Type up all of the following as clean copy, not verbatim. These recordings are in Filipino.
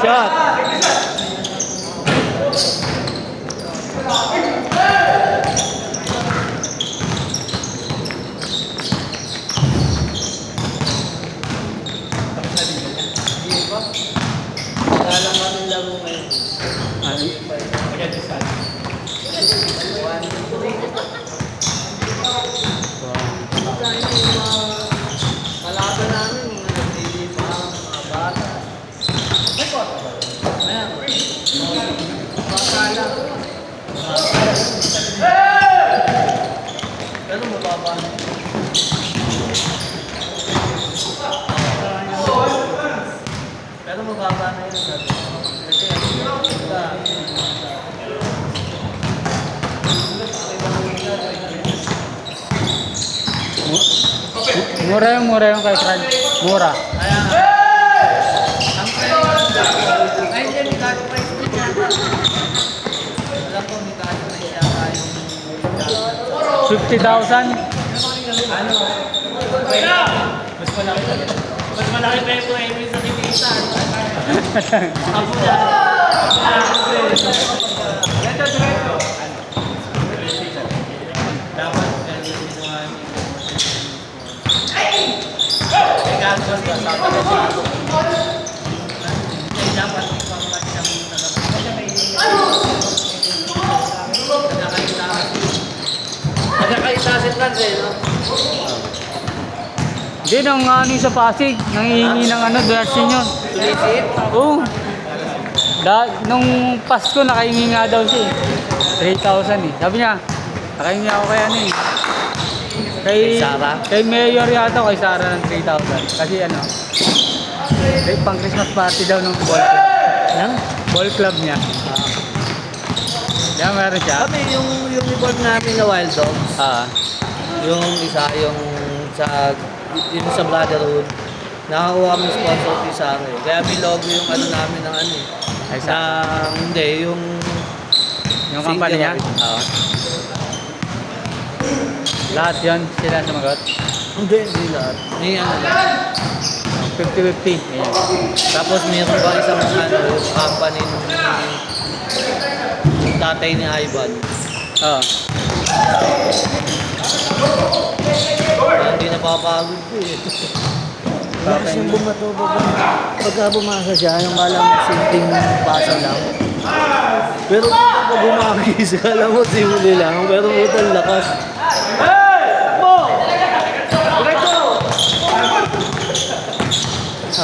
Cut. Alam namin laro ngayon. Ano? Kalaban namin, mga nagbili pa, mga bata. May kota ba? Ayan. Baka lang. Pero mababa na. Pero mababa na yun. Kasi Mura yung kay Fran. Mura. ayan. Ang ay, hindi, may cash price din yata. Alam ko, may cash price yata yung 50,000. ano? Mas malaki pa yung premium sa titisan. Ako na. Diretso. Dapat ganyan ginawa niyo. May gagawin ka sa pagkakasalo. Hindi dapat ipamalat siyang nalabas. Kasi may nagkakaitasin lang no? Hindi, nang ano yung sa Pasig, nangihingi ng ano, version yun. Sulisit? Oo. Nung Pasko, nakahingi nga daw siya eh. 3,000 eh. Sabi niya, nakahingi ako kay ano eh. Kay Sarah? Kay Mayor yata, kay Sarah ng 3,000. Kasi ano, pang Christmas party daw ng ball club. Lang? Ball club niya. Kaya meron siya. Kami, yung uniform namin na Wild Dogs, Ah. yung isa, yung sa Brotherhood, nakakuha kami sponsor ni Sarah eh. Kaya may logo yung ano namin ng ano eh. Ay, sa Hindi, yung company niya. Oo. Lahat yun, sila sumagot. Hindi lahat. May ano lang. 50-50. Ayan. Tapos mayroon pa isang ano, yung company ng tatay ni Ivan. Oo. Kaya hindi napapagod ko eh. Lakas yung bumato pagka bumasa siya, yung kala mo simpleng basa lang. Pero pag bumagis, kala mo simple lang, pero butal lakas.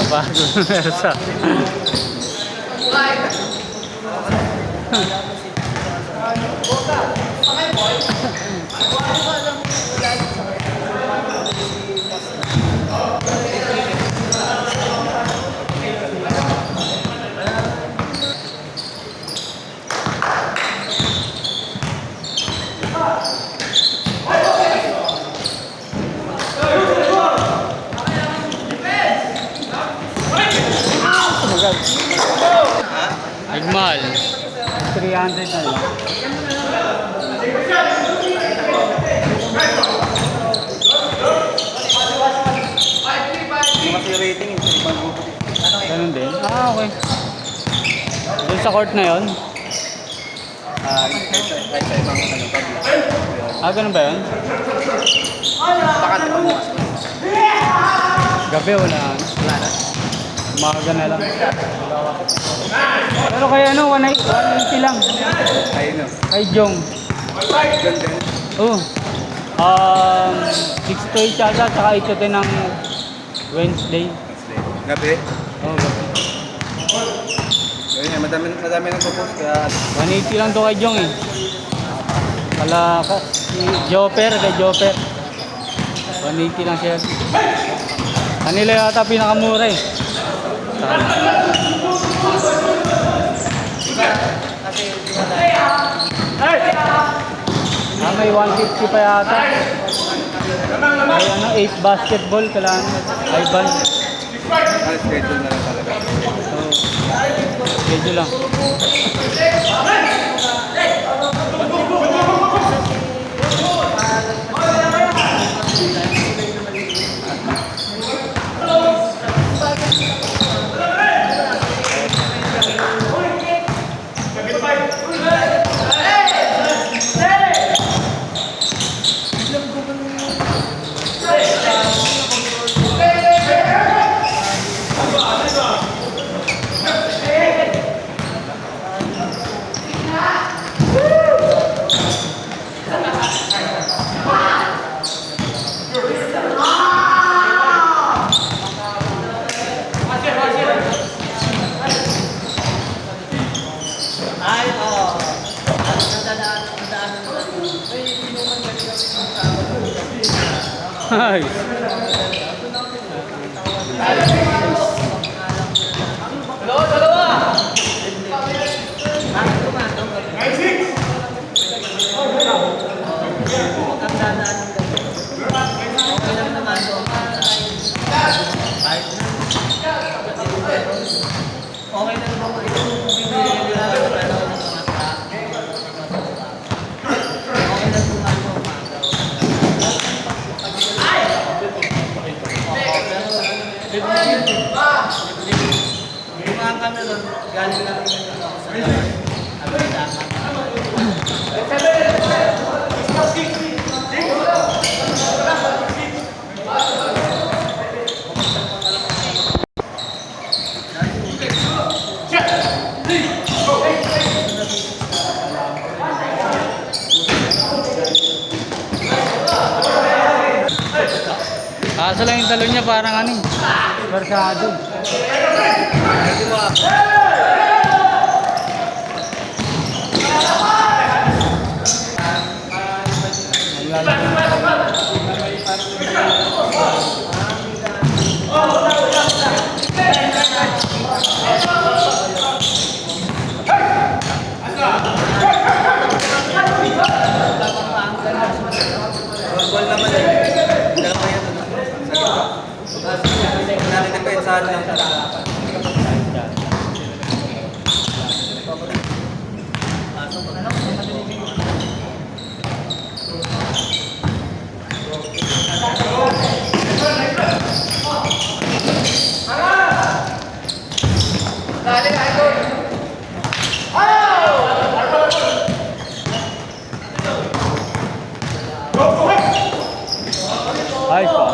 Bago sa Igmal. 300 na lang. Ganun din? Ah, okay. Doon sa court na yun? Ah, ganun ba yun? Gabi wala. Umaga na lang. Pero kaya ano, 180 lang. Kay Jong. Oh. 6 to 8 yata, tsaka 8 to 10 ng Wednesday. Gabi. Oh, gabi. Ayun yan, madami nang propose kaya 180 lang to kay Jong eh. Kala ka, si Joper, kay Joper. 180 lang siya. Kanila yata pinakamura eh. Sa kanila. Ah, may 150 pa yata. May ano, 8 basketball, kailangan Ivan. schedule na lang talaga. So, schedule lang. Nice. Okay na naman ito. Binili na lang pero okay na tumato. Yung mga kami doon, galing lang rin ako sa Kaso lang yung talon niya parang ano, barsado. Ball naman eh. Dalawa yan. Sa gitna. Natidepensahan lang talaga. Ayos pa.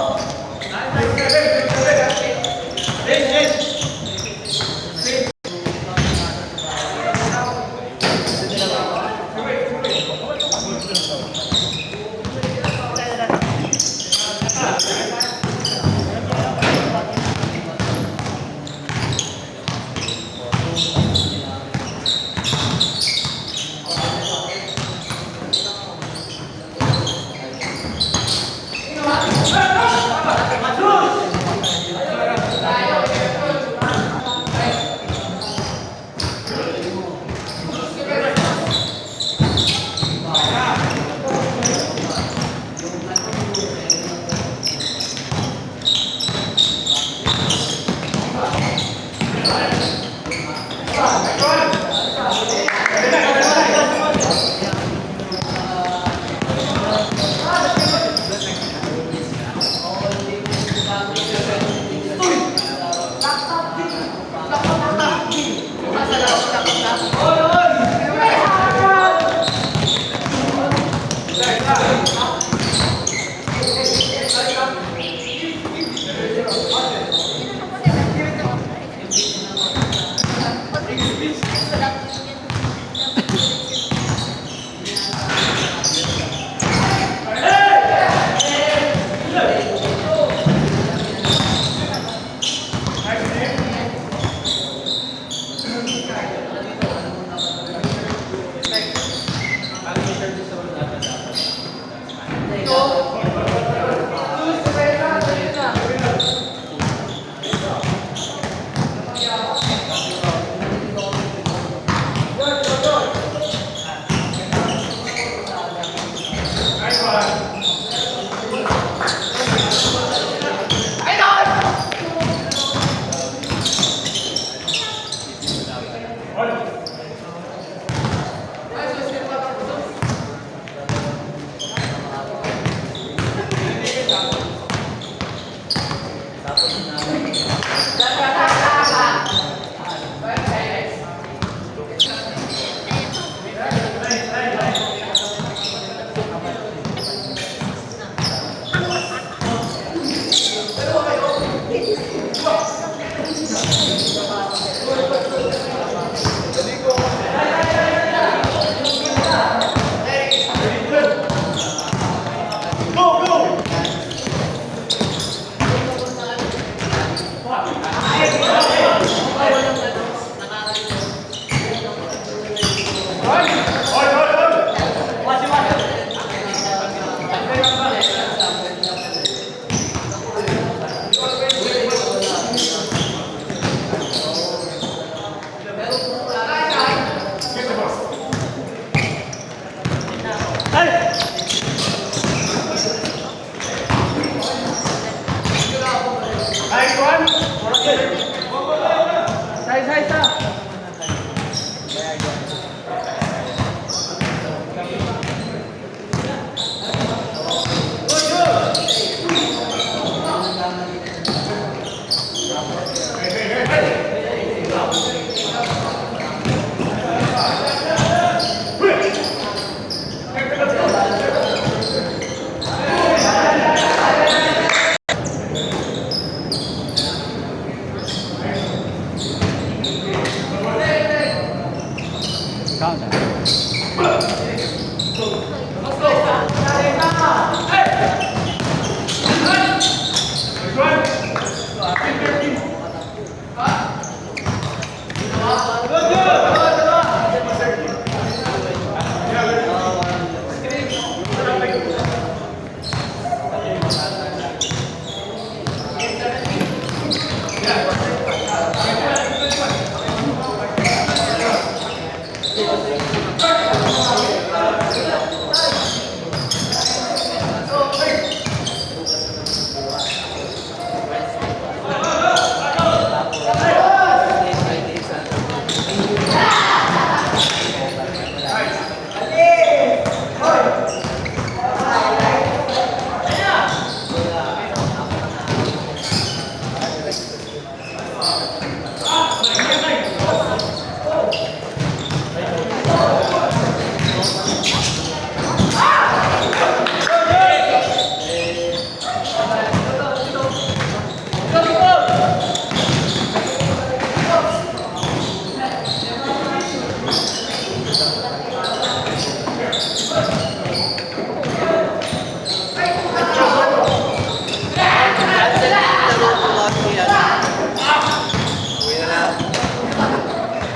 Count.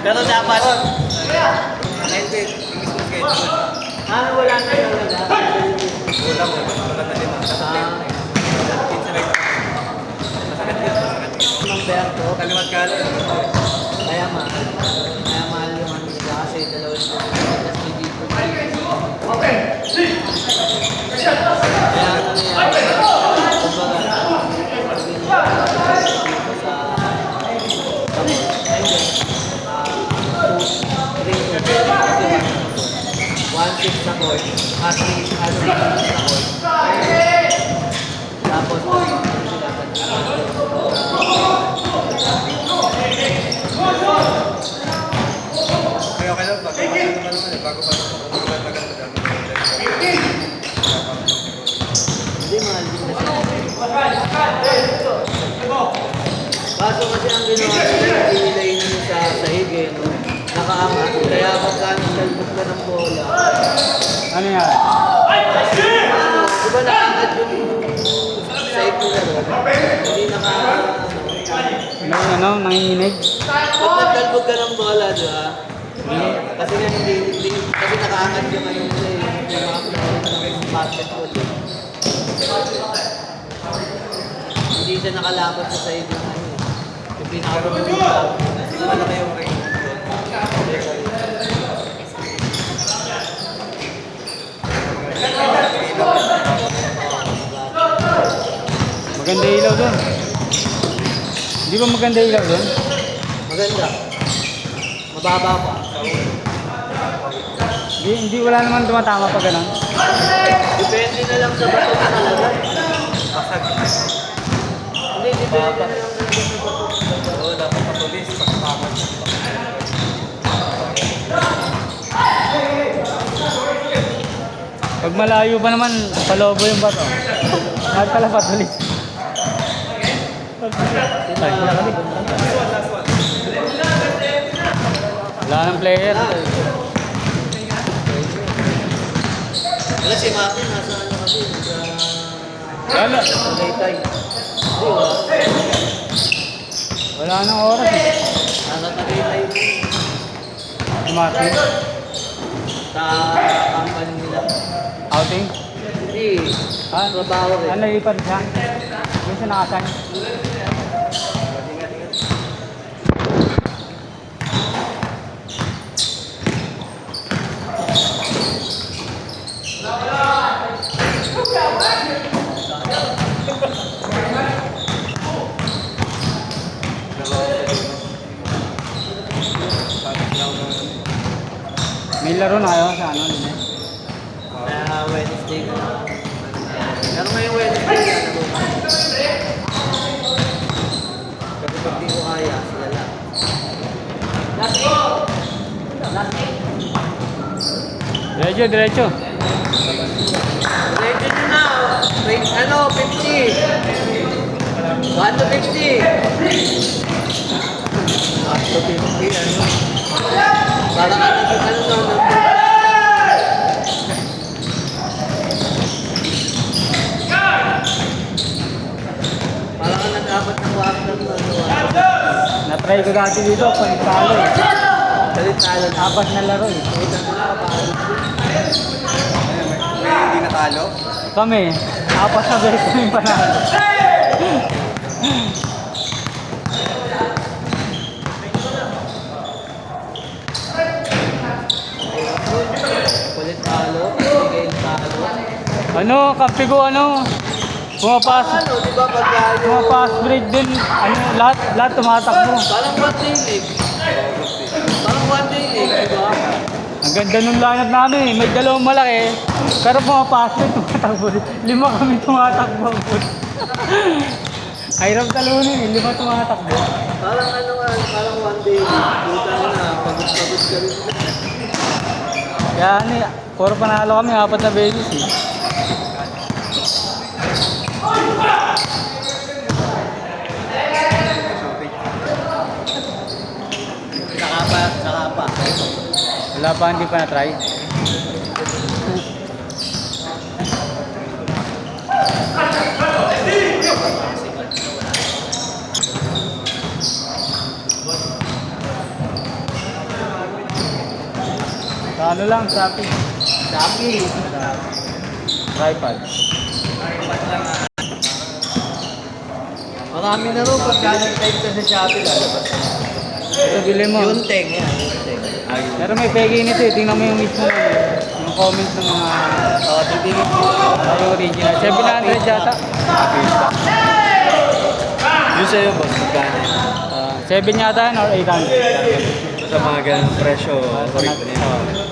Pero dapat, Ended. Yung mismo schedule. wala na yun wala. Wala mo. Wala na din. Pinsa lang. Masakit yun. Masakit yun. Humberto, Kalimat ka lang. kaya mahal. Kaya mahal yung ano nila kasi dalawang ito. Tapos may dito. Kaya ano yan. One six na court, at sa court. Tapos, Kaya okay lang. Bago pa naman. Bago pa hindi mahal din kasi. Baso kasi ang ginawa nila, inilay na sa sahig eh, no? Nakaangat. Kaya pagka nagsalbog ka ng bola, Ano yan? di ba nakaangat yung sahig nila doon? Hindi Ano, nanginginig? Pag nagsalbog ka ng bola, di ba? Kasi nga hindi, kasi nakaangat yung ano nila eh, yung mga pinakita ng basketball. Hindi siya nakalapat sa sahig ng ano. Yung pinakabagong malaki yung ring. Maganda ilaw doon. Hindi ba maganda ilaw doon? maganda. Mababa pa. Hindi wala naman tumatama pa ganun. Depende na lang sa bato na talaga. Pasag. Hindi, depende na lang sa bato. Oo, dapat patulis. Pagpapaman. Pag malayo pa naman, palobo yung bato. Kahit pala patulis. Wala ng player. Wala si Maki, nasa ano kasi, Wala. sa Tagaytay. Hindi, wala. Wala nang oras eh. Nasa Tagaytay. Umati. Sa company nila. Outing. Hindi, Ah, trabaho rin. ano lipat siya? Minsan nakasan. laro na kayo sa ano? Lunes? Kaya Wednesday na. Pero ngayong Wednesday na. Kasi pag di ko kaya, sila lang. Diretso, diretso. Ready nyo na. Wait, ano, 50. 1 to 50. 1 to 50, ano? Parang ano no. Parang nag-apat ng water na ano. Na-try ko dati dito, panitalo eh. Salit talo na. Apat na laro eh. May hindi natalo. Kami, apat na beses kami panalo. Kulit talo. Bigay talo. Ano, kampi ko ano, pumapasok. Ano, di ba pag Mga fast break din, ano, lahat tumatakbo. parang one day league. Parang one day league, di ba? Ang ganda nung lineup namin eh, may dalawang malaki, pero mga fast break tumatakbo. 5 kami tumatakbo. Hirap talunin eh, 5 tumatakbo. Parang ano nga, parang one day league. Puta na, pagod-pagod ka rin. Kaya ano eh, puro panalo kami, 4 na beses eh. Saka pa. Wala pa, hindi pa na-try. Sa ano lang, traffic. Shopee. Tripod. Marami na rin pagka nag-type ka sa Shopee, lalabas. Ito, bili mo. Yunteng yan, Yunteng. Pero may peke nito eh, tingnan mo yung mismo yung comment ng mga Titigil mo. yung original. 700 yata. Yun sa'yo, boss. Magkano? 7 yata yan or 800. Sa mga ganang presyo, correct na yun.